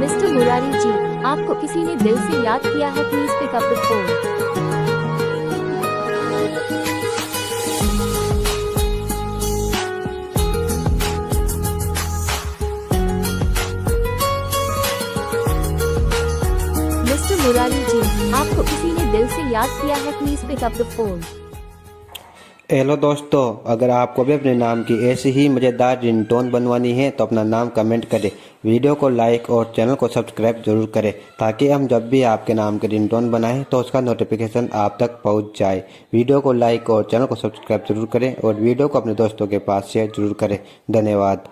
Mister Murari ji, आपको किसी ने दिल से याद किया है, please pick up the phone. Mister Murari ji, आपको किसी ने दिल से याद किया है, please pick up the phone. Hello दोस्तों, अगर आपको भी अपने नाम की ऐसी ही मज़ेदार रिंगटोन बनवानी है तो अपना नाम कमेंट करें, वीडियो को लाइक और चैनल को सब्सक्राइब जरूर करें ताकि हम जब भी आपके नाम की रिंगटोन बनाएं तो उसका नोटिफिकेशन आप तक पहुंच जाए। वीडियो को लाइक और चैनल को सब्सक्राइब जरूर करें और वीडियो को अपने दोस्तों के पास शेयर जरूर करें। धन्यवाद।